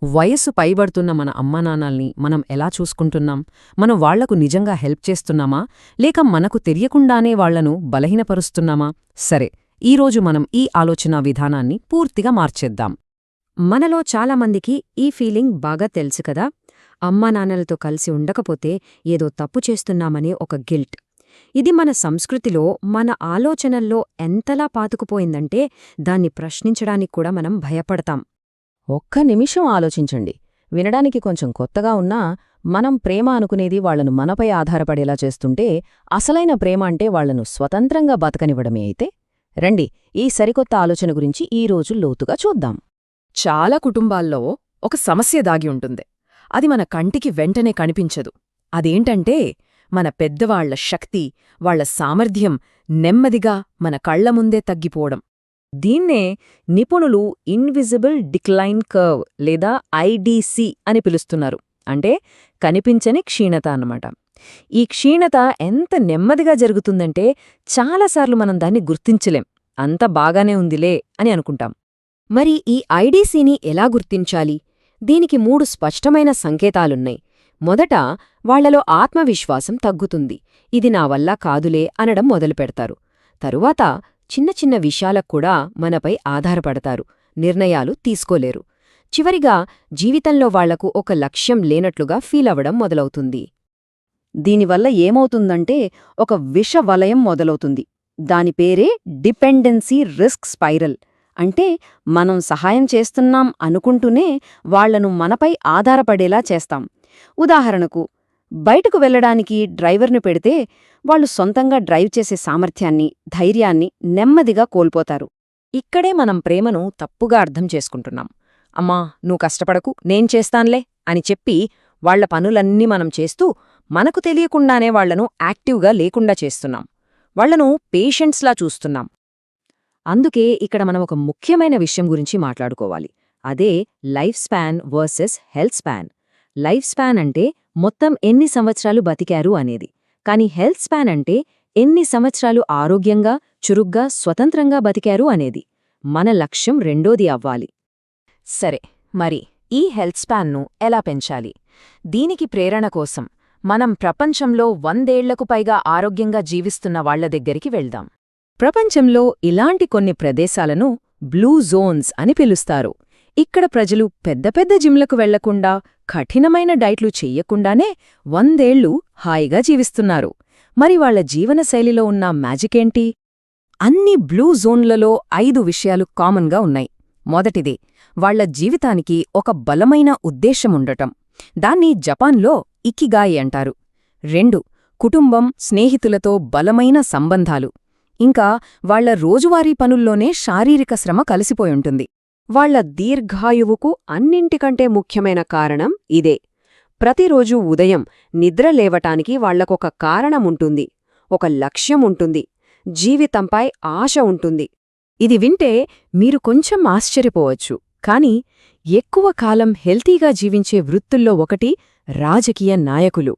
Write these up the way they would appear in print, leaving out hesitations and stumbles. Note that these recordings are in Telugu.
వయస్సు పైబడుతున్న మన అమ్మానాన్నల్ని మనం ఎలా చూసుకుంటున్నాం? మనం వాళ్లకు నిజంగా హెల్ప్ చేస్తున్నామా, లేక మనకు తెలియకుండానే వాళ్లను బలహీనపరుస్తున్నామా? సరే, ఈరోజు మనం ఈ ఆలోచనా విధానాన్ని పూర్తిగా మార్చేద్దాం. మనలో చాలామందికి ఈ ఫీలింగ్ బాగా తెలుసు కదా. అమ్మానాన్నలతో కలిసి ఉండకపోతే ఏదో తప్పు చేస్తున్నామనే ఒక గిల్ట్. ఇది మన సంస్కృతిలో, మన ఆలోచనల్లో ఎంతలా పాతుకుపోయిందంటే దాన్ని ప్రశ్నించడానికి కూడా మనం భయపడతాం. ఒక్క నిమిషం ఆలోచించండి. వినడానికి కొంచెం కొత్తగా ఉన్నా, మనం ప్రేమ అనుకునేది వాళ్లను మనపై ఆధారపడేలా చేస్తుంటే, అసలైన ప్రేమ అంటే వాళ్లను స్వతంత్రంగా బతకనివ్వడమే అయితే? రండి, ఈ సరికొత్త ఆలోచన గురించి ఈరోజు లోతుగా చూద్దాం. చాలా కుటుంబాల్లో ఒక సమస్య దాగి ఉంటుంది. అది మన కంటికి వెంటనే కనిపించదు. అదేంటంటే, మన పెద్దవాళ్ల శక్తి, వాళ్ల సామర్థ్యం నెమ్మదిగా మన కళ్ల ముందే తగ్గిపోవడం. దీన్నే నిపుణులు ఇన్విజిబుల్ డిక్లైన్ కర్వ్ లేదా ఐడిసి అని పిలుస్తున్నారు. అంటే కనిపించని క్షీణత అన్నమాట. ఈ క్షీణత ఎంత నెమ్మదిగా జరుగుతుందంటే చాలాసార్లు మనం దాన్ని గుర్తించలేం. అంత బాగానే ఉందిలే అని అనుకుంటాం. మరి ఈ ఐడిసిని ఎలా గుర్తించాలి? దీనికి 3 స్పష్టమైన సంకేతాలున్నాయి. మొదట, వాళ్లలో ఆత్మవిశ్వాసం తగ్గుతుంది. ఇది నా వల్ల కాదులే అనడం మొదలుపెడతారు. తరువాత చిన్న చిన్న విషయాలకు కూడా మనపై ఆధారపడతారు. నిర్ణయాలు తీసుకోలేరు. చివరిగా జీవితంలో వాళ్లకు ఒక లక్ష్యం లేనట్లుగా ఫీలవడం మొదలవుతుంది. దీనివల్ల ఏమవుతుందంటే ఒక విషవలయం మొదలవుతుంది. దాని పేరే డిపెండెన్సీ రిస్క్ స్పైరల్. అంటే మనం సహాయం చేస్తున్నాం అనుకుంటూనే వాళ్లను మనపై ఆధారపడేలా చేస్తాం. ఉదాహరణకు, బయటకు వెళ్లడానికి డ్రైవర్ను పెడితే వాళ్లు సొంతంగా డ్రైవ్ చేసే సామర్థ్యాన్ని, ధైర్యాన్ని నెమ్మదిగా కోల్పోతారు. ఇక్కడే మనం ప్రేమను తప్పుగా అర్థం చేసుకుంటున్నాం. అమ్మా, నువ్వు కష్టపడకు, నేను చేస్తాన్లే అని చెప్పి వాళ్ల పనులన్నీ మనం చేస్తూ మనకు తెలియకుండానే వాళ్లను యాక్టివ్గా లేకుండా చేస్తున్నాం. వాళ్లను పేషెంట్స్లా చూస్తున్నాం. అందుకే ఇక్కడ మనం ఒక ముఖ్యమైన విషయం గురించి మాట్లాడుకోవాలి. అదే life span versus health span. Life span అంటే మొత్తం ఎన్ని సంవత్సరాలు బతికారు అనేది. కానీ హెల్త్ స్పాన్ అంటే ఎన్ని సంవత్సరాలు ఆరోగ్యంగా, చురుగ్గా, స్వతంత్రంగా బతికారు అనేది. మన లక్ష్యం రెండోది అవ్వాలి. సరే, మరి ఈ హెల్త్ స్పాన్ను ఎలా పెంచాలి? దీనికి ప్రేరణ కోసం మనం ప్రపంచంలో 100 ఏళ్లకు పైగా ఆరోగ్యంగా జీవిస్తున్న వాళ్ల దగ్గరికి వెళ్దాం. ప్రపంచంలో ఇలాంటి కొన్ని ప్రదేశాలను బ్లూ జోన్స్ అని పిలుస్తారు. ఇక్కడ ప్రజలు పెద్ద పెద్ద జిమ్లకు వెళ్లకుండా, కఠినమైన డైట్లు చెయ్యకుండానే 100 ఏళ్లు హాయిగా జీవిస్తున్నారు. మరి వాళ్ల జీవనశైలిలో ఉన్న మ్యాజికేంటి? అన్ని బ్లూ జోన్లలో 5 విషయాలు కామన్గా ఉన్నాయి. మొదటిది, వాళ్ల జీవితానికి ఒక బలమైన ఉద్దేశముండటం. దాన్ని జపాన్లో ఇకిగాయి అంటారు. 2, కుటుంబం, స్నేహితులతో బలమైన సంబంధాలు. ఇంకా వాళ్ల రోజువారీ పనుల్లోనే శారీరక శ్రమ కలిసిపోయుంటుంది. వాళ్ల దీర్ఘాయువుకు అన్నింటికంటే ముఖ్యమైన కారణం ఇదే. ప్రతిరోజూ ఉదయం నిద్ర లేవటానికి వాళ్లకొక కారణముంటుంది, ఒక లక్ష్యముంటుంది, జీవితంపై ఆశ ఉంటుంది. ఇది వింటే మీరు కొంచెం ఆశ్చర్యపోవచ్చు. కాని ఎక్కువ కాలం హెల్తీగా జీవించే వృత్తుల్లో ఒకటి రాజకీయ నాయకులు.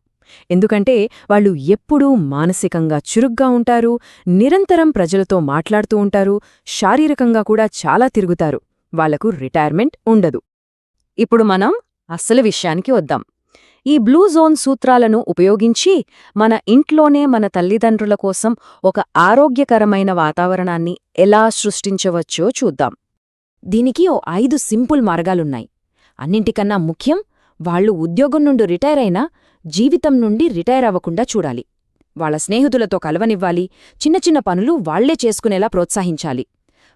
ఎందుకంటే వాళ్లు ఎప్పుడూ మానసికంగా చురుగ్గా ఉంటారు, నిరంతరం ప్రజలతో మాట్లాడుతూ ఉంటారు, శారీరకంగా కూడా చాలా తిరుగుతారు. వాళ్లకు రిటైర్మెంట్ ఉండదు. ఇప్పుడు మనం అసలు విషయానికి వద్దాం. ఈ బ్లూ జోన్ సూత్రాలను ఉపయోగించి మన ఇంట్లోనే మన తల్లిదండ్రుల కోసం ఒక ఆరోగ్యకరమైన వాతావరణాన్ని ఎలా సృష్టించవచ్చో చూద్దాం. దీనికి 5 సింపుల్ మార్గాలున్నాయి. అన్నింటికన్నా ముఖ్యం, వాళ్లు ఉద్యోగం నుండి రిటైర్ అయినా జీవితం నుండి రిటైర్ అవ్వకుండా చూడాలి. వాళ్ల స్నేహితులతో కలవనివ్వాలి, చిన్న చిన్న పనులు వాళ్లే చేసుకునేలా ప్రోత్సహించాలి.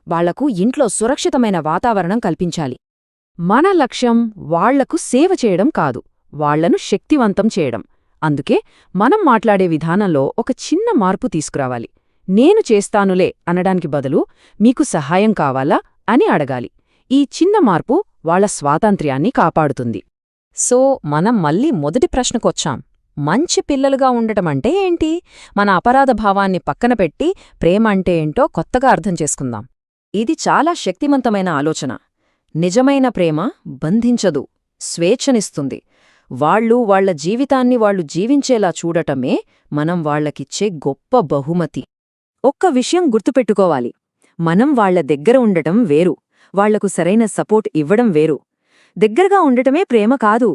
వాళ్లకు ఇంట్లో సురక్షితమైన వాతావరణం కల్పించాలి. మన లక్ష్యం వాళ్లకు సేవ చేయడం కాదు, వాళ్లను శక్తివంతం చేయడం. అందుకే మనం మాట్లాడే విధానంలో ఒక చిన్న మార్పు తీసుకురావాలి. నేను చేస్తానులే అనడానికి బదులు మీకు సహాయం కావాలా అని అడగాలి. ఈ చిన్న మార్పు వాళ్ల స్వాతంత్ర్యాన్ని కాపాడుతుంది. సో మనం మళ్ళీ మొదటి ప్రశ్నకొచ్చాం. మంచి పిల్లలుగా ఉండటమంటే ఏంటి? మన అపరాధ భావాన్ని పక్కన పెట్టి ప్రేమ అంటే ఏంటో కొత్తగా అర్థం చేసుకుందాం. ఇది చాలా శక్తివంతమైన ఆలోచన. నిజమైన ప్రేమ బంధించదు, స్వేచ్ఛనిస్తుంది. వాళ్లు వాళ్ల జీవితాన్ని వాళ్లు జీవించేలా చూడటమే మనం వాళ్లకిచ్చే గొప్ప బహుమతి. ఒక్క విషయం గుర్తుపెట్టుకోవాలి, మనం వాళ్ల దగ్గర ఉండటం వేరు, వాళ్లకు సరైన సపోర్ట్ ఇవ్వడం వేరు. దగ్గరగా ఉండటమే ప్రేమ కాదు,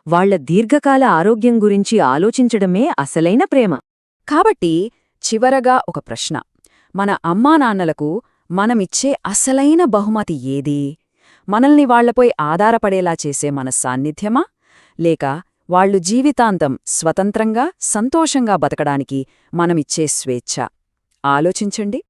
వాళ్ల దీర్ఘకాల ఆరోగ్యం గురించి ఆలోచించడమే అసలైన ప్రేమ. కాబట్టి చివరగా ఒక ప్రశ్న: మన అమ్మానాన్నలకు మనమిచ్చే అసలైన బహుమతి ఏది? మనల్ని వాళ్లపై ఆధారపడేలా చేసే మన సాన్నిధ్యమా, లేక వాళ్లు జీవితాంతం స్వతంత్రంగా సంతోషంగా బతకడానికి మనమిచ్చే స్వేచ్ఛ? ఆలోచించండి.